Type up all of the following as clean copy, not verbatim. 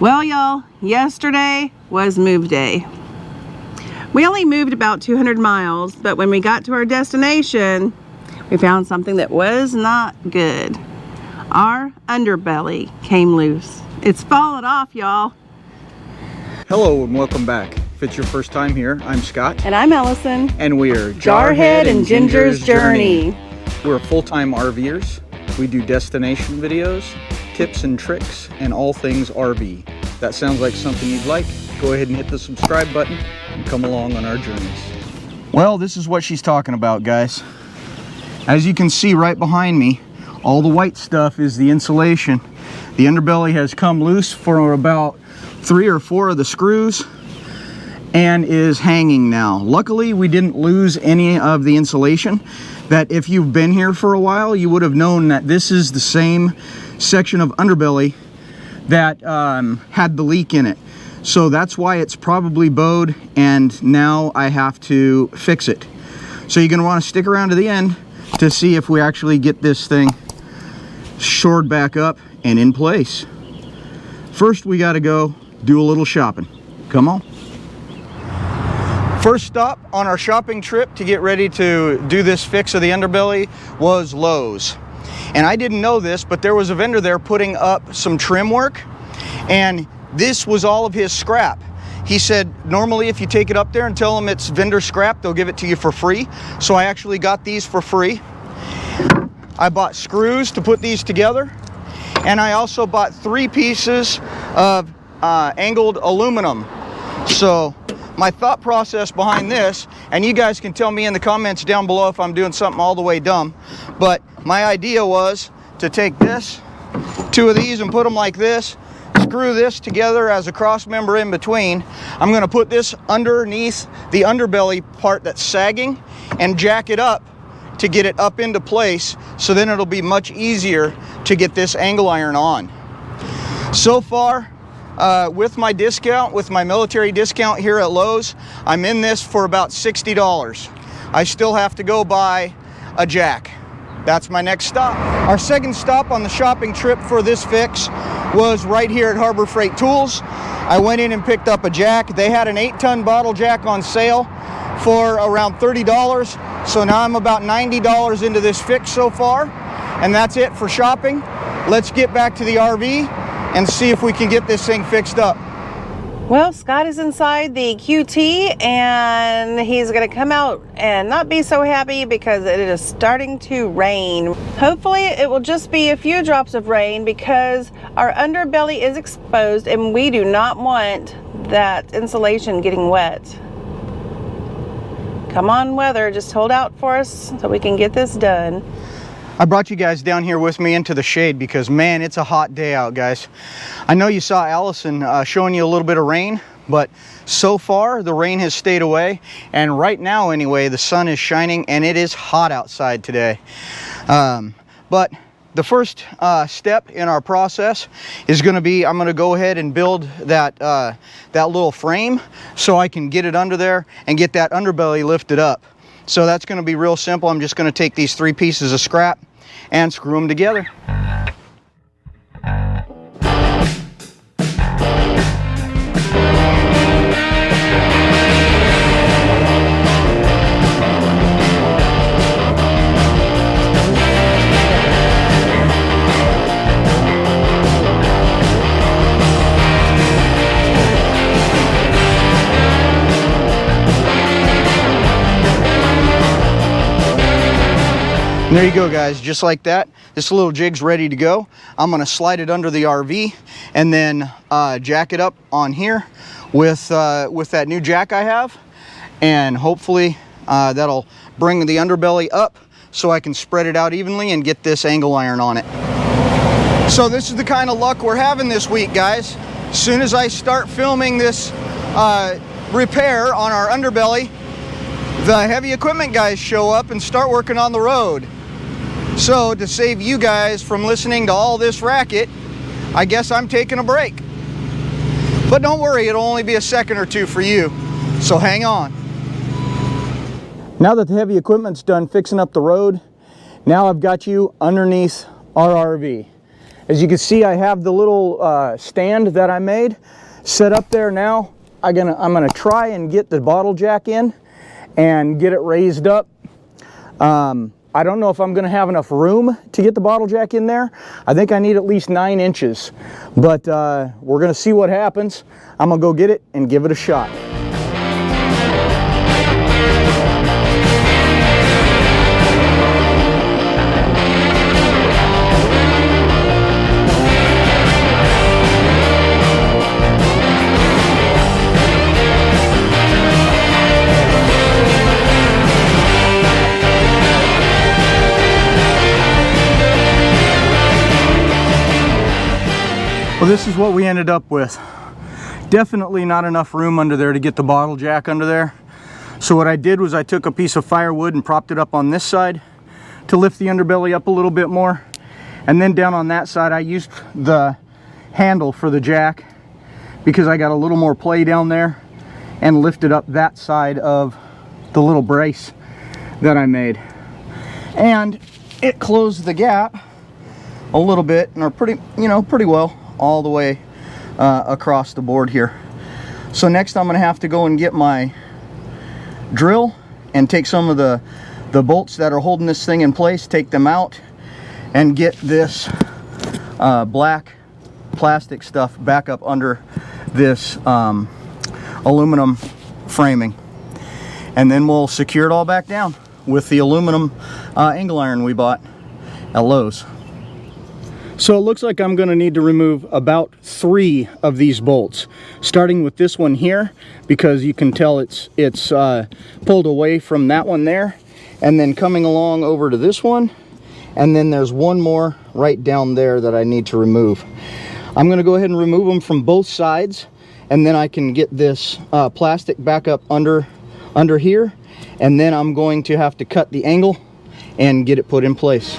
Well, y'all, yesterday was move day. We only moved about 200 miles, but when we got to our destination, we found something that was not good. Our underbelly came loose. It's falling off, y'all. Hello and welcome back. If it's your first time here, I'm Scott. And I'm Ellison. And we're Jarhead and Ginger's Journey. We're full-time RVers. We do destination videos, tips and tricks, and all things RV. If that sounds like something you'd like, go ahead and hit the subscribe button and come along on our journeys. Well, this is what she's talking about, guys. As you can see right behind me, all the white stuff is the insulation. The underbelly has come loose for about 3 or 4 of the screws and is hanging now. Luckily, we didn't lose any of the insulation. That if you've been here for a while, you would have known that this is the same section of underbelly that had the leak in it. So that's why it's probably bowed, and now I have to fix it. So you're gonna wanna stick around to the end to see if we actually get this thing shored back up and in place. First, we gotta go do a little shopping. Come on. First stop on our shopping trip to get ready to do this fix of the underbelly was Lowe's. And I didn't know this, but there was a vendor there putting up some trim work, and this was all of his scrap. He said, normally if you take it up there and tell them it's vendor scrap, they'll give it to you for free. So I actually got these for free. I bought screws to put these together, and I also bought 3 pieces of angled aluminum. So my thought process behind this, and you guys can tell me in the comments down below if I'm doing something all the way dumb, but my idea was to take this, 2 of these, and put them like this, screw this together as a cross member in between. I'm going to put this underneath the underbelly part that's sagging and jack it up to get it up into place, so then it'll be much easier to get this angle iron on. So far, with my discount, with my military discount here at Lowe's, I'm in this for about $60. I still have to go buy a jack. That's my next stop. Our second stop on the shopping trip for this fix was right here at Harbor Freight Tools. I went in and picked up a jack. They had an 8-ton bottle jack on sale for around $30. So now I'm about $90 into this fix so far. And that's it for shopping. Let's get back to the RV and see if we can get this thing fixed up. Well, Scott is inside the QT, and he's gonna come out and not be so happy because it is starting to rain. Hopefully it will just be a few drops of rain because our underbelly is exposed and we do not want that insulation getting wet. Come on, weather, just hold out for us so we can get this done. I brought you guys down here with me into the shade because, man, it's a hot day out, guys. I know you saw Allison showing you a little bit of rain, but so far the rain has stayed away, and right now anyway the sun is shining and it is hot outside today. But the first step in our process is going to be, I'm going to go ahead and build that that little frame so I can get it under there and get that underbelly lifted up. So that's going to be real simple. I'm just going to take these 3 pieces of scrap and screw them together. And there you go, guys, just like that. This little jig's ready to go. I'm gonna slide it under the RV and then jack it up on here with that new jack I have. And hopefully that'll bring the underbelly up so I can spread it out evenly and get this angle iron on it. So this is the kind of luck we're having this week, guys. As soon as I start filming this repair on our underbelly, the heavy equipment guys show up and start working on the road. So to save you guys from listening to all this racket, I guess I'm taking a break. But don't worry, it'll only be a second or 2 for you, so hang on. Now that the heavy equipment's done fixing up the road, now I've got you underneath our RV. As you can see, I have the little stand that I made set up there now. I'm gonna try and get the bottle jack in and get it raised up. I don't know if I'm gonna have enough room to get the bottle jack in there. I think I need at least 9 inches, but we're gonna see what happens. I'm gonna go get it and give it a shot. Well, this is what we ended up with. Definitely not enough room under there to get the bottle jack under there. So what I did was I took a piece of firewood and propped it up on this side to lift the underbelly up a little bit more. And then down on that side, I used the handle for the jack because I got a little more play down there and lifted up that side of the little brace that I made. And it closed the gap a little bit, or pretty well, all the way across the board here. So next I'm gonna have to go and get my drill and take some of the bolts that are holding this thing in place, take them out, and get this black plastic stuff back up under this aluminum framing, and then we'll secure it all back down with the aluminum angle iron we bought at Lowe's. So it looks like I'm going to need to remove about 3 of these bolts, starting with this one here, because you can tell it's pulled away from that one there, and then coming along over to this one, and then there's one more right down there that I need to remove. I'm going to go ahead and remove them from both sides, and then I can get this plastic back up under here, and then I'm going to have to cut the angle and get it put in place.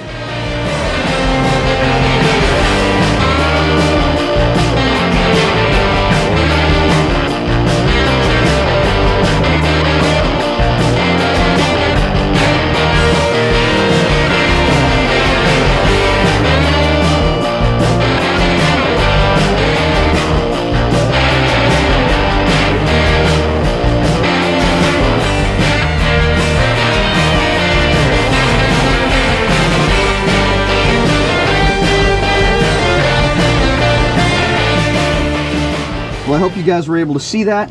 Well, I hope you guys were able to see that,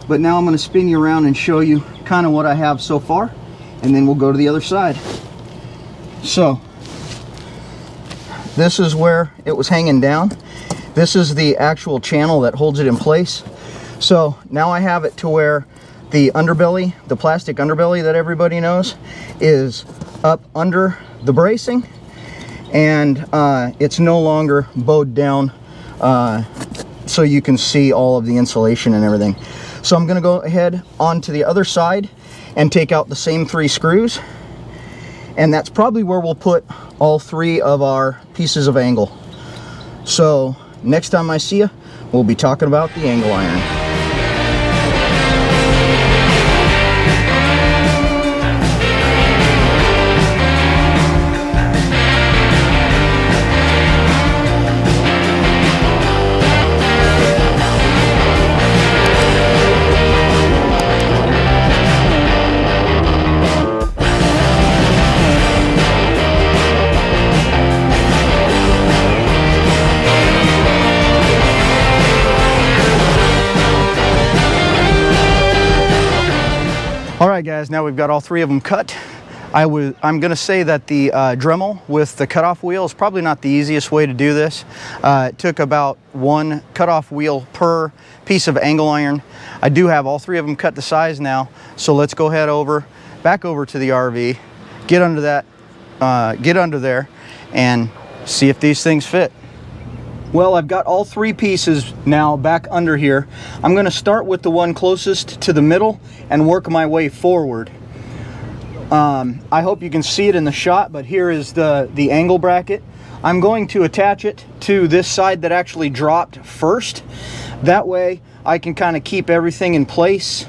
but now I'm going to spin you around and show you kind of what I have so far, and then we'll go to the other side. So this is where it was hanging down. This is the actual channel that holds it in place. So now I have it to where the underbelly, the plastic underbelly that everybody knows, is up under the bracing, and it's no longer bowed down so you can see all of the insulation and everything. So I'm going to go ahead onto the other side and take out the same 3 screws, and that's probably where we'll put all 3 of our pieces of angle. So next time I see you, we'll be talking about the angle iron. Alright guys, now we've got all 3 of them cut. I'm going to say that the Dremel with the cutoff wheel is probably not the easiest way to do this. It took about 1 cutoff wheel per piece of angle iron. I do have all 3 of them cut to size now, so let's go ahead back over to the RV, get under there, and see if these things fit. Well, I've got all 3 pieces now back under here. I'm going to start with the one closest to the middle and work my way forward. I hope you can see it in the shot, but here is the angle bracket. I'm going to attach it to this side that actually dropped first. That way I can kind of keep everything in place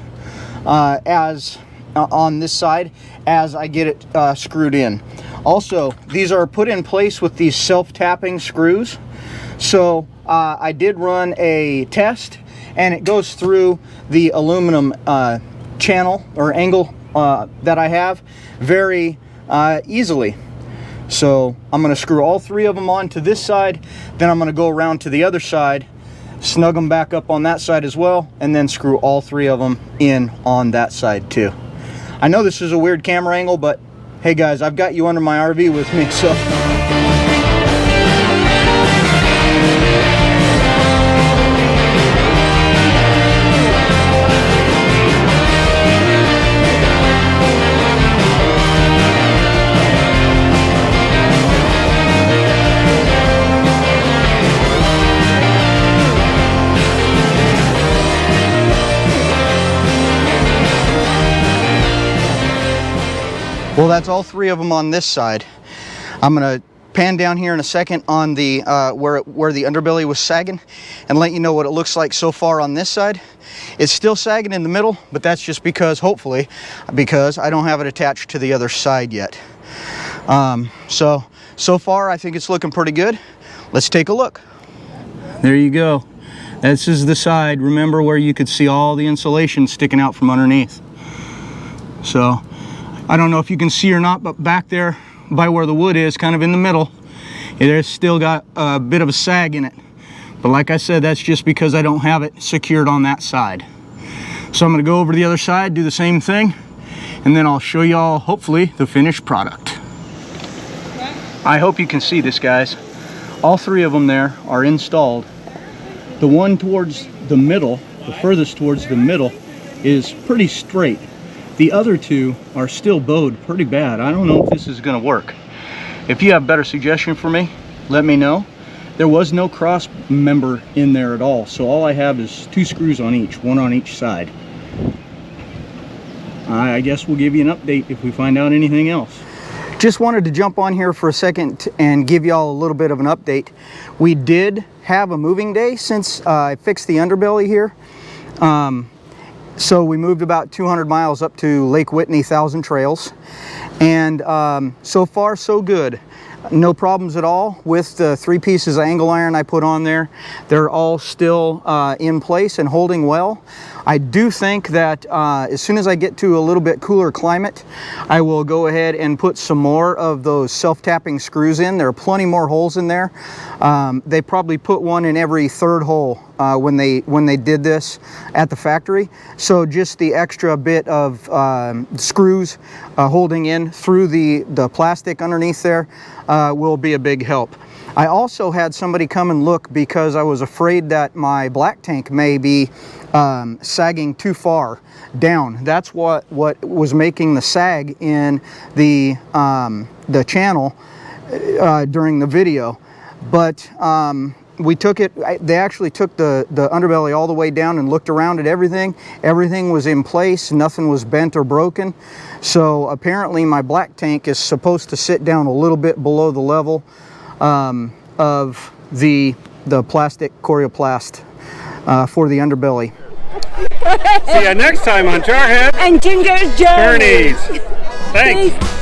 on this side as I get it screwed in. Also, these are put in place with these self-tapping screws. So I did run a test, and it goes through the aluminum channel or angle that I have very easily. So I'm going to screw all 3 of them onto this side, then I'm going to go around to the other side, snug them back up on that side as well, and then screw all 3 of them in on that side too. I know this is a weird camera angle, but hey guys, I've got you under my RV with me, so. Well, that's all 3 of them on this side. I'm gonna pan down here in a second on the where the underbelly was sagging and let you know what it looks like so far on this side. It's still sagging in the middle, but that's just because, hopefully, because I don't have it attached to the other side yet. So far I think it's looking pretty good. Let's take a look. There you go. This is the side, remember, where you could see all the insulation sticking out from underneath. So I don't know if you can see or not, but back there by where the wood is, kind of in the middle, there's still got a bit of a sag in it. But like I said, that's just because I don't have it secured on that side. So I'm going to go over to the other side, do the same thing, and then I'll show y'all, hopefully, the finished product. I hope you can see this, guys. All 3 of them there are installed. The one towards the middle, the furthest towards the middle, is pretty straight. The other 2 are still bowed pretty bad. I don't know if this is going to work. If you have a better suggestion for me, let me know. There was no cross member in there at all, so all I have is 2 screws on each, 1 on each side. I guess we'll give you an update if we find out anything else. Just wanted to jump on here for a second and give y'all a little bit of an update. We did have a moving day since I fixed the underbelly here. So we moved about 200 miles up to Lake Whitney 1,000 Trails, and so far so good. No problems at all with the 3 pieces of angle iron I put on there. They're all still in place and holding well. I do think that as soon as I get to a little bit cooler climate, I will go ahead and put some more of those self-tapping screws in. There are plenty more holes in there. They probably put one in every 3rd hole when they did this at the factory. So just the extra bit of screws holding in through the plastic underneath there will be a big help. I also had somebody come and look because I was afraid that my black tank may be sagging too far down. That's what was making the sag in the channel during the video. But we took it, they actually took the underbelly all the way down and looked around at everything. Everything was in place, nothing was bent or broken. So apparently my black tank is supposed to sit down a little bit below the level of the plastic Corioplast for the underbelly. See you next time on Jarhead and Ginger's Journeys. Thanks.